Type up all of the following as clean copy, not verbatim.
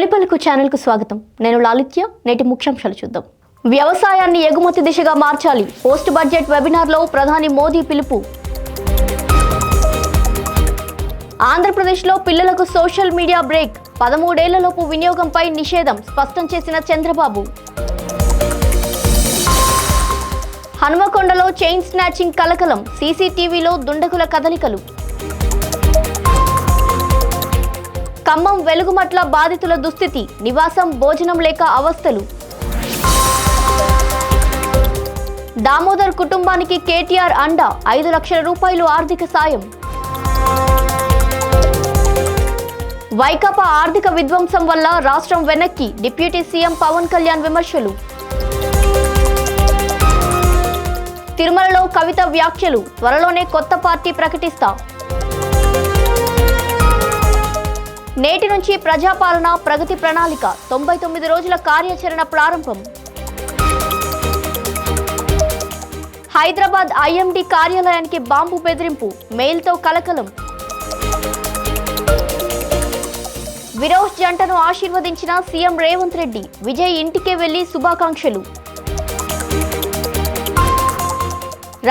తొలిపలుకు ఛానల్కు స్వాగతం. నేను లాలిత్య. నేటి ముఖ్యాంశాలు చూద్దాం. వ్యవసాయాన్ని ఎగుమతి దిశగా మార్చాలి. పోస్ట్ బడ్జెట్ వెబినార్లో ప్రధాని మోదీ పిలుపు. ఆంధ్రప్రదేశ్లో పిల్లలకు సోషల్ మీడియా బ్రేక్. 13 ఏళ్లలోపు వినియోగంపై నిషేధం స్పష్టం చేసిన చంద్రబాబు. హనుమకొండలో చైన్ స్నాచింగ్ కలకలం. సీసీటీవీలో దుండగుల కదలికలు. ఖమ్మం వెలుగుమట్ల బాధితుల దుస్థితి. నివాసం భోజనం లేక అవస్థలు. దామోదర్ కుటుంబానికి కేటీఆర్ అండ. 5 లక్షల రూపాయలు ఆర్థిక సాయం. వైకాపా ఆర్థిక విధ్వంసం వల్ల రాష్ట్రం వెనక్కి. డిప్యూటీ సీఎం పవన్ కళ్యాణ్ విమర్శలు. తిరుమలలో కవిత వ్యాఖ్యలు. త్వరలోనే కొత్త పార్టీ ప్రకటిస్తా. నేటి నుంచి ప్రజాపాలన ప్రగతి ప్రణాళిక. 99 రోజుల కార్యాచరణ ప్రారంభం. హైదరాబాద్ ఐఎండీ కార్యాలయానికి బాంబు బెదిరింపు. మెయిల్తో కలకలం. విరోచ్ జంటను ఆశీర్వదించిన సీఎం రేవంత్ రెడ్డి. విజయ్ ఇంటికే వెళ్లి శుభాకాంక్షలు.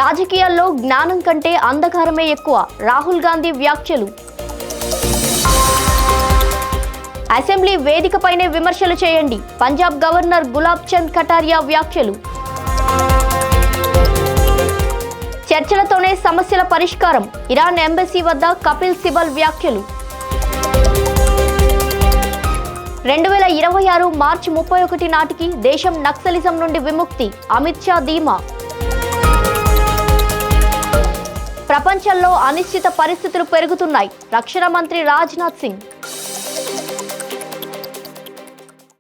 రాజకీయాల్లో జ్ఞానం కంటే అంధకారమే ఎక్కువ. రాహుల్ గాంధీ వ్యాఖ్యలు. అసెంబ్లీ వేదికపైనే విమర్శలు చేయండి. పంజాబ్ గవర్నర్ గులాబ్ చంద్ కటారియా వ్యాఖ్యలు. చర్చలతోనే సమస్యల పరిష్కారం. ఇరాన్ ఎంబసీ వద్ద కపిల్ సిబల్ వ్యాఖ్యలు. 2026 మార్చి 31 నాటికి దేశం నక్సలిజం నుండి విముక్తి. అమిత్ షా ధీమా. ప్రపంచంలో అనిశ్చిత పరిస్థితులు పెరుగుతున్నాయి. రక్షణ మంత్రి Rajnath Singh.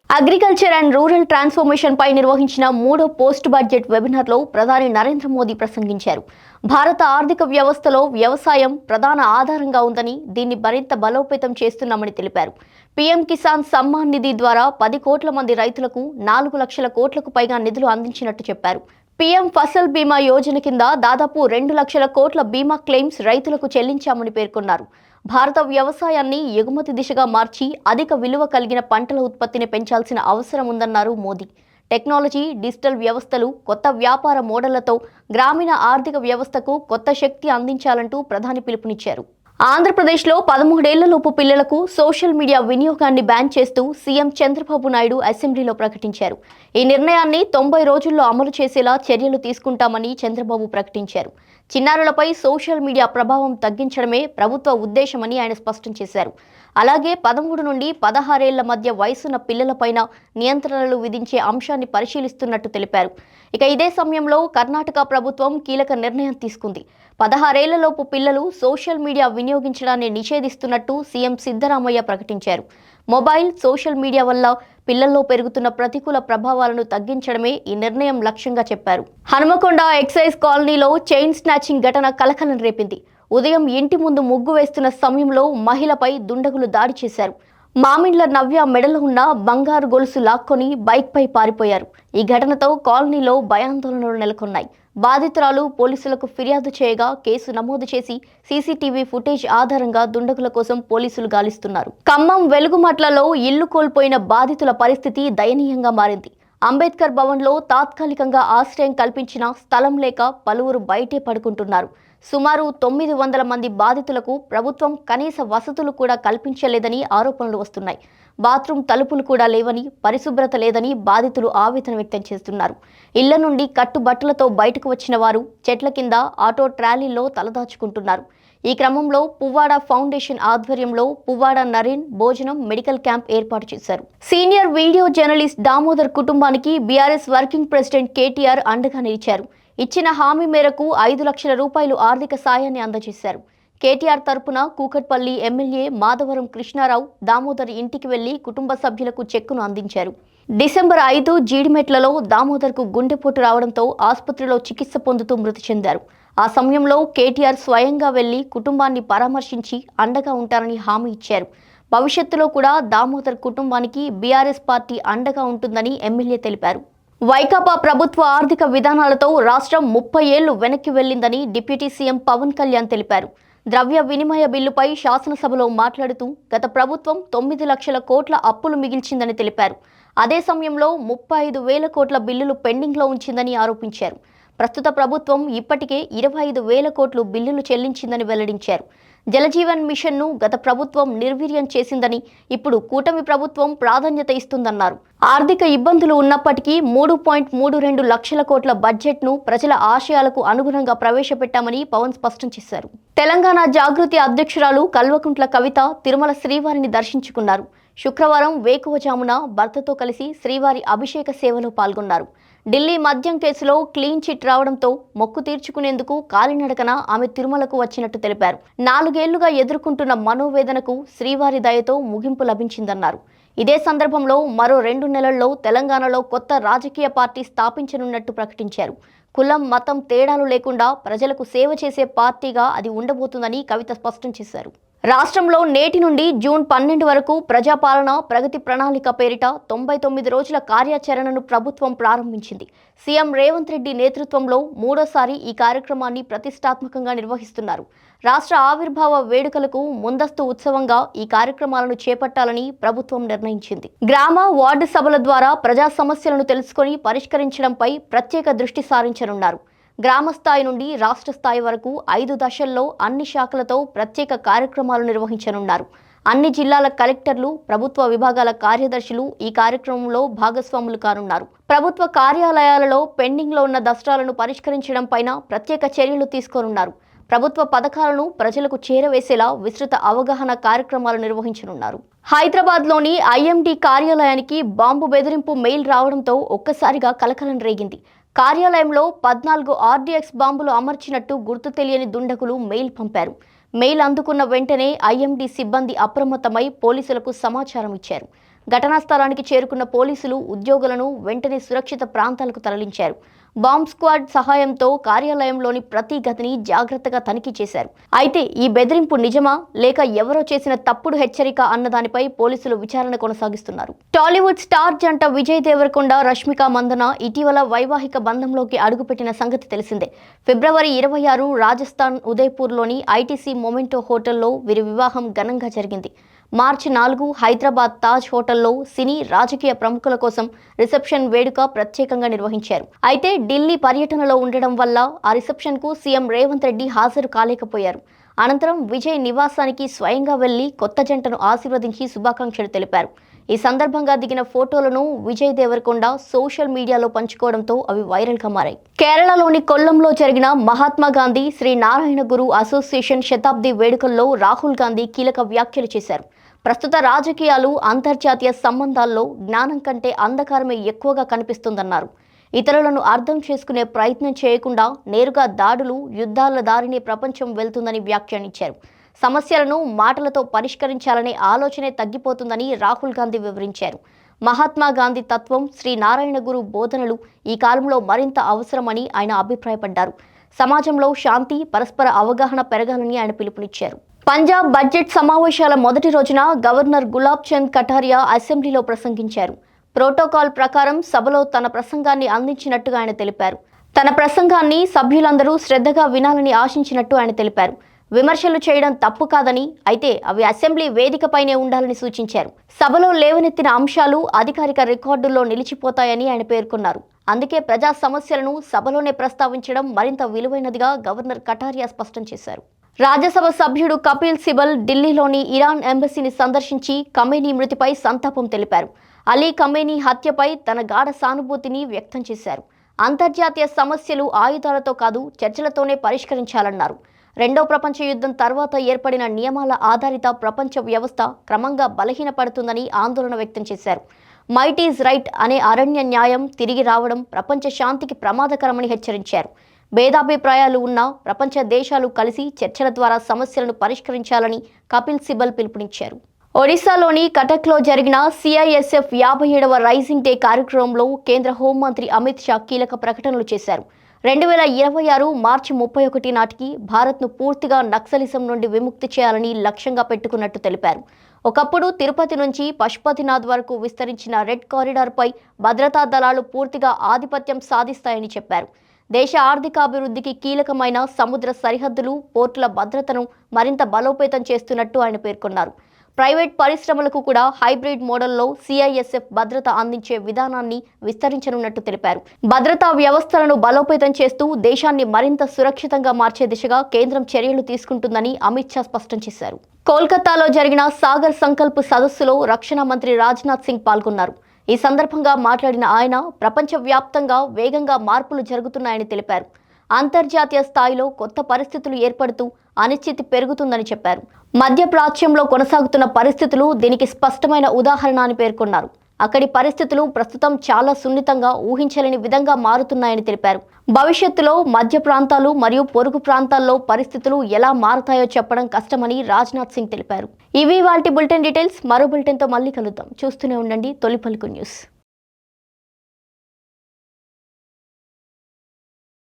Agriculture and rural transformation పై నిర్వహించిన 3వ పోస్ట్ బడ్జెట్ వెబినార్లో ప్రధాని నరేంద్ర మోదీ ప్రసంగించారు. భారత ఆర్థిక వ్యవస్థలో వ్యవసాయం ప్రధాన ఆధారంగా ఉందని, దీన్ని మరింత బలోపేతం చేస్తున్నామని తెలిపారు. పీఎం కిసాన్ సమ్మాన్ నిధి ద్వారా 10 కోట్ల మంది రైతులకు 4 లక్షల కోట్లకు పైగా నిధులు అందించినట్టు చెప్పారు. పీఎం ఫసల్ బీమా యోజన కింద దాదాపు 2 లక్షల కోట్ల బీమా క్లెయిమ్స్ రైతులకు చెల్లించామని పేర్కొన్నారు. భారత వ్యవసాయాన్ని ఎగుమతి దిశగా మార్చి అధిక విలువ కలిగిన పంటల ఉత్పత్తిని పెంచాల్సిన అవసరం ఉందన్నారు మోదీ. టెక్నాలజీ, డిజిటల్ వ్యవస్థలు, కొత్త వ్యాపార మోడళ్లతో గ్రామీణ ఆర్థిక వ్యవస్థకు కొత్త శక్తి అందించాలంటూ ప్రధాని పిలుపునిచ్చారు. ఆంధ్రప్రదేశ్లో 13 ఏళ్లలోపు పిల్లలకు సోషల్ మీడియా వినియోగాన్ని బ్యాన్ చేస్తూ సీఎం చంద్రబాబు నాయుడు అసెంబ్లీలో ప్రకటించారు. ఈ నిర్ణయాన్ని 90 రోజుల్లో అమలు చేసేలా చర్యలు తీసుకుంటామని చంద్రబాబు ప్రకటించారు. చిన్నారులపై సోషల్ మీడియా ప్రభావం తగ్గించడమే ప్రభుత్వ ఉద్దేశమని ఆయన స్పష్టం చేశారు. అలాగే 13 నుండి 16 ఏళ్ల మధ్య వయసున్న పిల్లలపైన నియంత్రణలు విధించే అంశాన్ని పరిశీలిస్తున్నట్టు తెలిపారు. ఇక ఇదే సమయంలో కర్ణాటక ప్రభుత్వం కీలక నిర్ణయం తీసుకుంది. 16 ఏళ్లలోపు పిల్లలు సోషల్ మీడియా వినియోగించడాన్ని నిషేధిస్తున్నట్టు సీఎం సిద్ధరామయ్య ప్రకటించారు. మొబైల్, సోషల్ మీడియా వల్ల పిల్లల్లో పెరుగుతున్న ప్రతికూల ప్రభావాలను తగ్గించడమే ఈ నిర్ణయం లక్ష్యంగా చెప్పారు. హనుమకొండ ఎక్సైజ్ కాలనీలో చైన్ స్నాచింగ్ ఘటన కలకలం రేపింది. ఉదయం ఇంటి ముందు ముగ్గు వేస్తున్న సమయంలో మహిళపై దుండగులు దాడి చేశారు. మామిండ్ల నవ్య మెడలో ఉన్న బంగారు గొలుసు లాక్కొని బైక్పై పారిపోయారు. ఈ ఘటనతో కాలనీలో భయాందోళనలు నెలకొన్నాయి. బాధితురాలు పోలీసులకు ఫిర్యాదు చేయగా కేసు నమోదు చేసి సీసీటీవీ ఫుటేజ్ ఆధారంగా దుండగుల కోసం పోలీసులు గాలిస్తున్నారు. ఖమ్మం వెలుగుమట్లలో ఇల్లు కోల్పోయిన బాధితుల పరిస్థితి దయనీయంగా మారింది. అంబేద్కర్ భవన్లో తాత్కాలికంగా ఆశ్రయం కల్పించిన స్థలం లేక పలువురు బయటే పడుకుంటున్నారు. సుమారు 900 మంది బాధితులకు ప్రభుత్వం కనీస వసతులు కూడా కల్పించలేదని ఆరోపణలు వస్తున్నాయి. బాత్రూమ్ తలుపులు కూడా లేవని, పరిశుభ్రత లేదని బాధితులు ఆవేదన వ్యక్తం చేస్తున్నారు. ఇళ్ల నుండి కట్టుబట్టలతో బయటకు వచ్చిన వారు చెట్ల కింద, ఆటో ట్రాలీల్లో తలదాచుకుంటున్నారు. ఈ క్రమంలో పువ్వాడ ఫౌండేషన్ ఆధ్వర్యంలో పువ్వాడ నరేన్ భోజనం మెడికల్ క్యాంప్ ఏర్పాటు చేశారు. సీనియర్ వీడియో జర్నలిస్ట్ దామోదర్ కుటుంబానికి బీఆర్ఎస్ వర్కింగ్ ప్రెసిడెంట్ కేటీఆర్ అండగా నిలిచారు. ఇచ్చిన హామీ మేరకు 5 లక్షల రూపాయలు ఆర్థిక సాయాన్ని అందజేశారు. కేటీఆర్ తరపున కూకట్పల్లి ఎమ్మెల్యే మాధవరం కృష్ణారావు దామోదర్ ఇంటికి వెళ్లి కుటుంబ సభ్యులకు చెక్కును అందించారు. డిసెంబర్ 5 జీడిమెట్లలో దామోదర్కు గుండెపోటు రావడంతో ఆసుపత్రిలో చికిత్స పొందుతూ మృతి చెందారు. ఆ సమయంలో కేటీఆర్ స్వయంగా వెళ్లి కుటుంబాన్ని పరామర్శించి అండగా ఉంటారని హామీ ఇచ్చారు. భవిష్యత్తులో కూడా దామోదర్ కుటుంబానికి బీఆర్ఎస్ పార్టీ అండగా ఉంటుందని ఎమ్మెల్యే తెలిపారు. వైకాపా ప్రభుత్వ ఆర్థిక విధానాలతో రాష్ట్రం 30 ఏళ్లు వెనక్కి వెళ్లిందని డిప్యూటీ సీఎం పవన్ కళ్యాణ్ తెలిపారు. ద్రవ్య వినిమయ బిల్లుపై శాసనసభలో మాట్లాడుతూ గత ప్రభుత్వం 9 లక్షల కోట్ల అప్పులు మిగిల్చిందని తెలిపారు. అదే సమయంలో 35,000 కోట్ల బిల్లులు పెండింగ్లో ఉంచిందని ఆరోపించారు. ప్రస్తుత ప్రభుత్వం ఇప్పటికే 25,000 కోట్లు బిల్లులు చెల్లించిందని వెల్లడించారు. జలజీవన్ మిషన్ను గత ప్రభుత్వం నిర్వీర్యం చేసిందని, ఇప్పుడు కూటమి ప్రభుత్వం ప్రాధాన్యత ఇస్తుందన్నారు. ఆర్థిక ఇబ్బందులు ఉన్నప్పటికీ 3.32 లక్షల కోట్ల బడ్జెట్ను ప్రజల ఆశయాలకు అనుగుణంగా ప్రవేశపెట్టామని పవన్ స్పష్టం చేశారు. తెలంగాణ జాగృతి అధ్యక్షురాలు కల్వకుంట్ల కవిత తిరుమల శ్రీవారిని దర్శించుకున్నారు. శుక్రవారం వేకువజామున భర్తతో కలిసి శ్రీవారి అభిషేక సేవలో పాల్గొన్నారు. ఢిల్లీ మద్యం కేసులో క్లీన్ చిట్ రావడంతో మొక్కు తీర్చుకునేందుకు కాలినడకన ఆమె తిరుమలకు వచ్చినట్టు తెలిపారు. 4 ఏళ్లుగా ఎదుర్కొంటున్న మనోవేదనకు శ్రీవారి దయతో ముగింపు లభించిందన్నారు. ఇదే సందర్భంలో మరో 2 నెలల్లో తెలంగాణలో కొత్త రాజకీయ పార్టీ స్థాపించనున్నట్టు ప్రకటించారు. కులం, మతం తేడాలు లేకుండా ప్రజలకు సేవ చేసే పార్టీగా అది ఉండబోతుందని కవిత స్పష్టం చేశారు. రాష్ట్రంలో నేటి నుండి జూన్ 12 వరకు ప్రజాపాలన ప్రగతి ప్రణాళిక పేరిట 99 రోజుల కార్యాచరణను ప్రభుత్వం ప్రారంభించింది. సీఎం రేవంత్ రెడ్డి నేతృత్వంలో మూడోసారి ఈ కార్యక్రమాన్ని ప్రతిష్టాత్మకంగా నిర్వహిస్తున్నారు. రాష్ట్ర ఆవిర్భావ వేడుకలకు ముందస్తు ఉత్సవంగా ఈ కార్యక్రమాలను చేపట్టాలని ప్రభుత్వం నిర్ణయించింది. గ్రామ, వార్డు సభల ద్వారా ప్రజా సమస్యలను తెలుసుకొని పరిష్కరించడంపై ప్రత్యేక దృష్టి సారించనున్నారు. గ్రామ స్థాయి నుండి రాష్ట్ర స్థాయి వరకు 5 దశల్లో అన్ని శాఖలతో ప్రత్యేక కార్యక్రమాలు నిర్వహించనున్నారు. అన్ని జిల్లాల కలెక్టర్లు, ప్రభుత్వ విభాగాల కార్యదర్శులు ఈ కార్యక్రమంలో భాగస్వాములు కానున్నారు. ప్రభుత్వ కార్యాలయాలలో పెండింగ్లో ఉన్న దస్త్రాలను పరిష్కరించడం పైన ప్రత్యేక చర్యలు తీసుకోనున్నారు. ప్రభుత్వ పథకాలను ప్రజలకు చేరవేసేలా విస్తృత అవగాహన కార్యక్రమాలు నిర్వహించనున్నారు. హైదరాబాద్లోని ఐఎండీ కార్యాలయానికి బాంబు బెదిరింపు మెయిల్ రావడంతో ఒక్కసారిగా కలకలం రేగింది. కార్యాలయంలో 14 ఆర్డీఎక్స్ బాంబులు అమర్చినట్టు గుర్తు తెలియని దుండగులు మెయిల్ పంపారు. మెయిల్ అందుకున్న వెంటనే ఐఎండీ సిబ్బంది అప్రమత్తమై పోలీసులకు సమాచారం ఇచ్చారు. ఘటనా స్థలానికి చేరుకున్న పోలీసులు ఉద్యోగులను వెంటనే సురక్షిత ప్రాంతాలకు తరలించారు. బాంబ్ స్క్వాడ్ సహాయంతో కార్యాలయంలోని ప్రతి గదిని జాగ్రత్తగా తనిఖీ చేశారు. అయితే ఈ బెదిరింపు నిజమా లేక ఎవరో చేసిన తప్పుడు హెచ్చరిక అన్నదానిపై పోలీసులు విచారణ కొనసాగిస్తున్నారు. టాలీవుడ్ స్టార్ జంట విజయ్ దేవరకొండ, రష్మిక మందన ఇటీవల వైవాహిక బంధంలోకి అడుగుపెట్టిన సంగతి తెలిసిందే. ఫిబ్రవరి 26 రాజస్థాన్ ఉదయ్పూర్లోని ఐటీసీ మొమెంటో హోటల్లో వీరి వివాహం ఘనంగా జరిగింది. మార్చి 4 హైదరాబాద్ తాజ్ హోటల్లో సినీ, రాజకీయ ప్రముఖుల కోసం రిసెప్షన్ వేడుక ప్రత్యేకంగా నిర్వహించారు. అయితే ఢిల్లీ పర్యటనలో ఉండడం వల్ల ఆ రిసెప్షన్కు సీఎం రేవంత్ రెడ్డి హాజరు కాలేకపోయారు. అనంతరం విజయ్ నివాసానికి స్వయంగా వెళ్లి కొత్త జంటను ఆశీర్వదించి శుభాకాంక్షలు తెలిపారు. ఈ సందర్భంగా దిగిన ఫోటోలను విజయ్ దేవరకొండ సోషల్ మీడియాలో పంచుకోవడంతో అవి వైరల్గా మారాయి. కేరళలోని కొల్లంలో జరిగిన మహాత్మా గాంధీ శ్రీ నారాయణ గురు అసోసియేషన్ శతాబ్ది వేడుకల్లో రాహుల్ గాంధీ కీలక వ్యాఖ్యలు చేశారు. ప్రస్తుత రాజకీయాలు, అంతర్జాతీయ సంబంధాల్లో జ్ఞానం కంటే అంధకారమే ఎక్కువగా కనిపిస్తుందన్నారు. ఇతరులను అర్థం చేసుకునే ప్రయత్నం చేయకుండా నేరుగా దాడులు, యుద్ధాల దారిని ప్రపంచం వెళ్తుందని వ్యాఖ్యానించారు. సమస్యలను మాటలతో పరిష్కరించాలనే ఆలోచనే తగ్గిపోతుందని రాహుల్ గాంధీ వివరించారు. మహాత్మా గాంధీ తత్వం, శ్రీ నారాయణ గురు బోధనలు ఈ కాలంలో మరింత అవసరమని ఆయన అభిప్రాయపడ్డారు. సమాజంలో శాంతి, పరస్పర అవగాహన పెరగాలని ఆయన పిలుపునిచ్చారు. పంజాబ్ బడ్జెట్ సమావేశాల మొదటి రోజున గవర్నర్ గులాబ్ చంద్ కటారియా అసెంబ్లీలో ప్రసంగించారు. ప్రోటోకాల్ ప్రకారం సభలో తన ప్రసంగాన్ని అందించినట్టుగా ఆయన తెలిపారు. తన ప్రసంగాన్ని సభ్యులందరూ శ్రద్ధగా వినాలని ఆశించినట్టు ఆయన తెలిపారు. విమర్శలు చేయడం తప్పు కాదని, అయితే అవి అసెంబ్లీ వేదికపైనే ఉండాలని సూచించారు. సభలో లేవనెత్తిన అంశాలు అధికారిక రికార్డుల్లో నిలిచిపోతాయని ఆయన పేర్కొన్నారు. అందుకే ప్రజా సమస్యలను సభలోనే ప్రస్తావించడం మరింత విలువైనదిగా గవర్నర్ కటారియా స్పష్టం చేశారు. రాజ్యసభ సభ్యుడు కపిల్ సిబల్ ఢిల్లీలోని ఇరాన్ ఎంబసీని సందర్శించి ఖమేనీ మృతిపై సంతాపం తెలిపారు. అలీ ఖమేనీ హత్యపై తన గాఢ సానుభూతిని వ్యక్తం చేశారు. అంతర్జాతీయ సమస్యలు ఆయుధాలతో కాదు, చర్చలతోనే పరిష్కరించాలన్నారు. రెండో ప్రపంచ యుద్ధం తర్వాత ఏర్పడిన నియమాల ఆధారిత ప్రపంచ వ్యవస్థ క్రమంగా బలహీనపడుతుందని ఆందోళన వ్యక్తం చేశారు. మైట్ ఈజ్ రైట్ అనే అరణ్య న్యాయం తిరిగి రావడం ప్రపంచ శాంతికి ప్రమాదకరమని హెచ్చరించారు. భేదాభిప్రాయాలు ఉన్న ప్రపంచ దేశాలు కలిసి చర్చల ద్వారా సమస్యలను పరిష్కరించాలని కపిల్ సిబల్ పిలుపునిచ్చారు. ఒడిశాలోని కటక్లో జరిగిన సిఐఎస్ఎఫ్ 57వ రైజింగ్ డే కార్యక్రమంలో కేంద్ర హోంమంత్రి అమిత్ షా కీలక ప్రకటనలు చేశారు. 2026 మార్చి 31 నాటికి భారత్ను పూర్తిగా నక్సలిజం నుండి విముక్తి చేయాలని లక్ష్యంగా పెట్టుకున్నట్టు తెలిపారు. ఒకప్పుడు తిరుపతి నుంచి పశుపతినాథ్ వరకు విస్తరించిన రెడ్ కారిడార్పై భద్రతా దళాలు పూర్తిగా ఆధిపత్యం సాధిస్తాయని చెప్పారు. దేశ ఆర్థికాభివృద్ధికి కీలకమైన సముద్ర సరిహద్దులు, పోర్టుల భద్రతను మరింత బలోపేతం చేస్తున్నట్టు ఆయన పేర్కొన్నారు. ప్రైవేట్ పరిశ్రమలకు కూడా హైబ్రిడ్ మోడల్లో సిఐఎస్ఎఫ్ భద్రత అందించే విధానాన్ని విస్తరించనున్నట్టు తెలిపారు. భద్రతా వ్యవస్థలను బలోపేతం చేస్తూ దేశాన్ని మరింత సురక్షితంగా మార్చే దిశగా కేంద్రం చర్యలు తీసుకుంటుందని అమిత్ షా స్పష్టం చేశారు. కోల్కతాలో జరిగిన సాగర్ సంకల్ప్ సదస్సులో రక్షణ మంత్రి రాజ్నాథ్ సింగ్ పాల్గొన్నారు. ఈ సందర్భంగా మాట్లాడిన ఆయన ప్రపంచవ్యాప్తంగా వేగంగా మార్పులు జరుగుతున్నాయని తెలిపారు. అంతర్జాతీయ స్థాయిలో కొత్త పరిస్థితులు ఏర్పడుతూ అనిశ్చితి పెరుగుతుందని చెప్పారు. మధ్యప్రాచ్యంలో కొనసాగుతున్న పరిస్థితులు దీనికి స్పష్టమైన ఉదాహరణ అని పేర్కొన్నారు. అక్కడి పరిస్థితులు ప్రస్తుతం చాలా సున్నితంగా ఊహించలేని విధంగా మారుతున్నాయని తెలిపారు. భవిష్యత్తులో మధ్య ప్రాంతాలు మరియు పొరుగు ప్రాంతాల్లో పరిస్థితులు ఎలా మారతాయో చెప్పడం కష్టమని రాజ్నాథ్ సింగ్ తెలిపారు. ఇవి వాటి బులెటిన్ డీటెయిల్స్. మరో బులెటిన్తో మళ్ళీ కలుద్దాం. చూస్తూనే ఉండండి తొలి పలుకు న్యూస్.